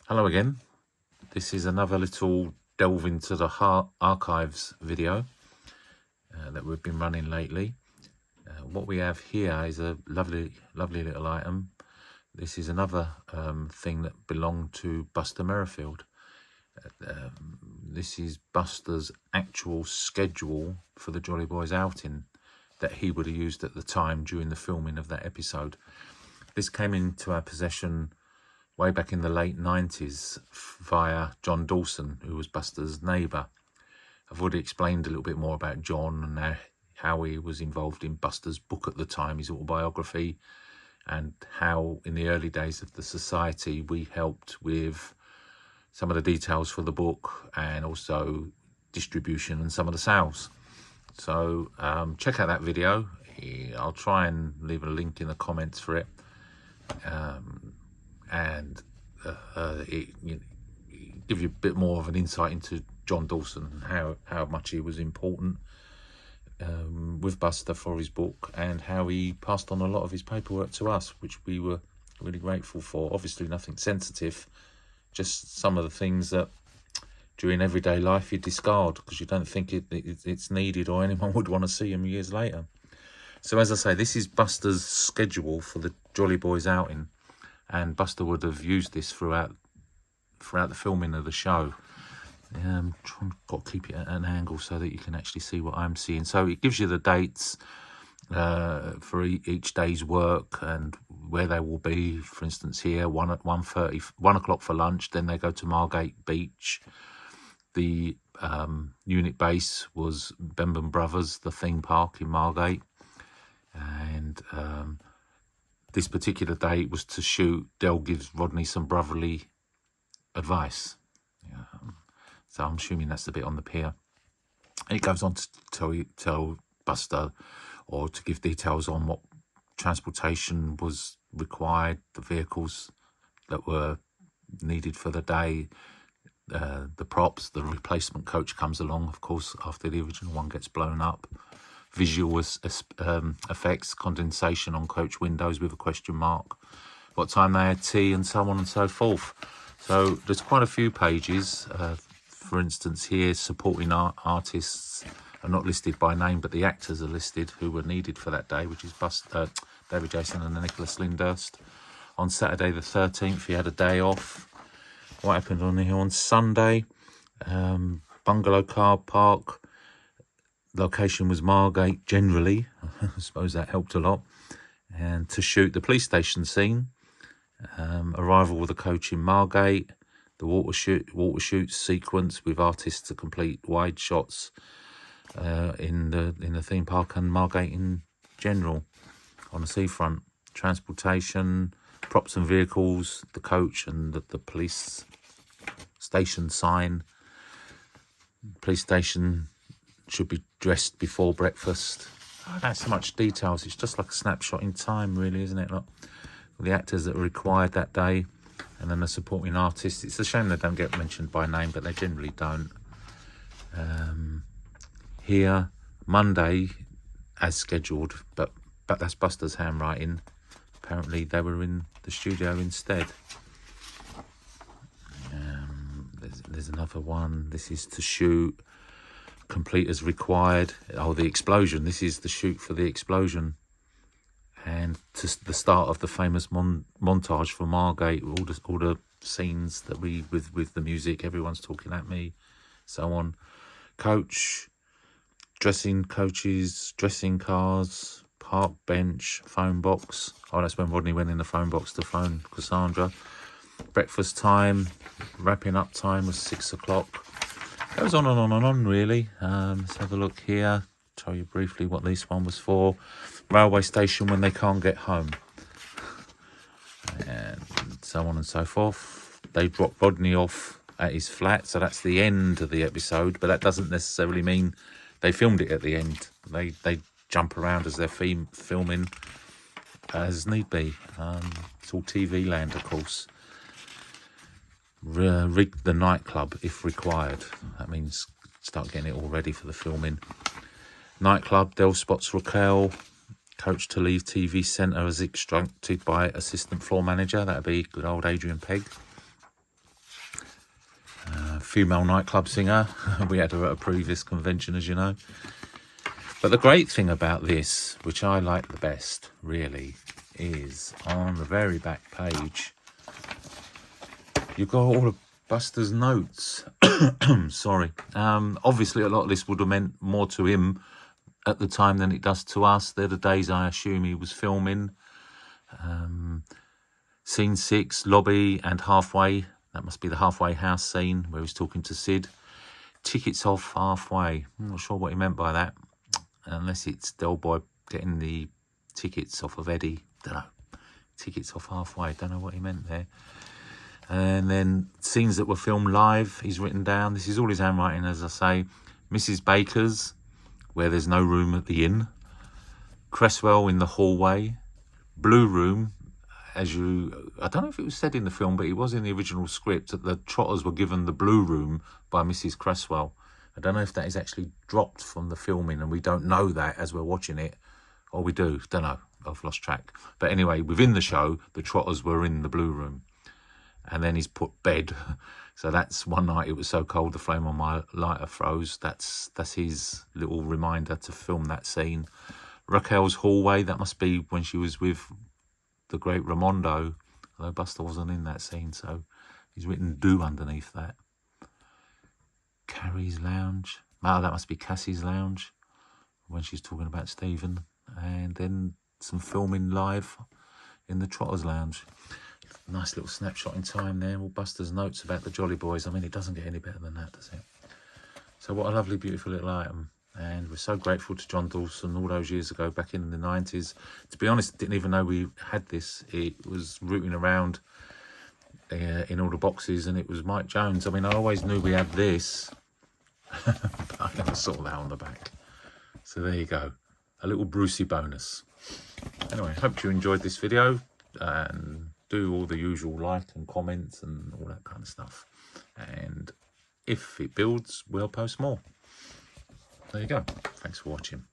Hello again. This is another little delve into the archives video that we've been running lately. What we have here is a lovely little item. This is another thing that belonged to Buster Merryfield. This is Buster's actual schedule for the Jolly Boys outing that he would have used at the time during the filming of that episode. This came into our possession way back in the late 90s via John Dawson, who was Buster's neighbour. I've already explained a little bit more about John and how he was involved in Buster's book at the time, his autobiography, and how in the early days of the society we helped with some of the details for the book and also distribution and some of the sales. So check out that video. I'll try and leave a link in the comments for it. It give you a bit more of an insight into John Dawson and how much he was important with Buster for his book, and how he passed on a lot of his paperwork to us, which we were really grateful for. Obviously nothing sensitive, just some of the things that during everyday life you discard because you don't think it's needed or anyone would want to see him years later. So as I say, this is Buster's schedule for the Jolly Boys outing, and Buster would have used this throughout the filming of the show. Got to keep it at an angle so that you can actually see what I'm seeing. So it gives you the dates for each day's work and where they will be. For instance, here 1 o'clock for lunch. Then they go to Margate Beach. The unit base was Benben Brothers, the theme park in Margate. And this particular day was to shoot Del gives Rodney some brotherly advice. So I'm assuming that's the bit on the pier. It goes on to tell Buster, or to give details on what transportation was required, the vehicles that were needed for the day, the props. The replacement coach comes along, of course, after the original one gets blown up. Visual effects, condensation on coach windows with a question mark, what time they had tea, and so on and so forth. So there's quite a few pages. For instance, here supporting artists are not listed by name, but the actors are listed who were needed for that day, which is David Jason and Nicholas Lyndhurst. On Saturday the 13th, he had a day off. What happened on here on Sunday? Bungalow car park. Location was Margate generally. I suppose that helped a lot. And to shoot the police station scene. Arrival with the coach in Margate. The water shoot sequence with artists to complete wide shots in the theme park and Margate in general on the seafront. Transportation, props and vehicles, the coach and the police station sign. Police station should be dressed before breakfast. Not so much details. It's just like a snapshot in time, really, isn't it? Like the actors that are required that day, and then the supporting artists. It's a shame they don't get mentioned by name, but they generally don't. Here, Monday, as scheduled, but that's Buster's handwriting. Apparently, they were in the studio instead. There's another one. This is to shoot. Complete as required. Oh, the explosion. This is the shoot for the explosion, and to the start of the famous montage for Margate. All the scenes that with the music. Everyone's talking at me, so on. Coach, dressing coaches, dressing cars, park bench, phone box. Oh, that's when Rodney went in the phone box to phone Cassandra. Breakfast time, wrapping up time was 6 o'clock. Goes on and on and on, really. Let's have a look here. Tell you briefly what this one was for. Railway station when they can't get home. And so on and so forth. They drop Rodney off at his flat, so that's the end of the episode, but that doesn't necessarily mean they filmed it at the end. They jump around as they're filming as need be. It's all TV land, of course. Rig the nightclub if required. That means start getting it all ready for the filming. Nightclub, Del spots Raquel. Coach to leave TV centre as instructed by assistant floor manager. That'd be good old Adrian Pegg. female nightclub singer. We had her at a previous convention, as you know. But the great thing about this, which I like the best, really, is on the very back page, you've got all of Buster's notes. Sorry. Obviously, a lot of this would have meant more to him at the time than it does to us. They're the days I assume he was filming. Scene 6, lobby and halfway. That must be the halfway house scene where he's talking to Sid. Tickets off halfway. I'm not sure what he meant by that. Unless it's Del Boy getting the tickets off of Eddie. Don't know. Tickets off halfway. Don't know what he meant there. And then scenes that were filmed live, he's written down. This is all his handwriting, as I say. Mrs. Baker's, where there's no room at the inn. Cresswell in the hallway. Blue Room, I don't know if it was said in the film, but it was in the original script that the Trotters were given the Blue Room by Mrs. Cresswell. I don't know if that is actually dropped from the filming and we don't know that as we're watching it. Or we do, don't know, I've lost track. But anyway, within the show, the Trotters were in the Blue Room. And then he's put bed. So that's one night it was so cold the flame on my lighter froze. That's his little reminder to film that scene. Raquel's hallway, that must be when she was with the great Ramondo. Although Buster wasn't in that scene, so he's written do underneath that. Carrie's lounge. Oh, that must be Cassie's lounge when she's talking about Stephen. And then some filming live in the Trotters lounge. Nice little snapshot in time there. All Buster's notes about the Jolly Boys. I mean, it doesn't get any better than that, does it? So what a lovely, beautiful little item. And we're so grateful to John Dawson all those years ago, back in the 90s. To be honest, didn't even know we had this. It was rooting around in all the boxes, and it was Mike Jones. I mean, I always knew we had this, but I never saw that on the back. So there you go. A little Brucey bonus. Anyway, hope you enjoyed this video. And do all the usual like and comments and all that kind of stuff. And if it builds, we'll post more. There you go. Thanks for watching.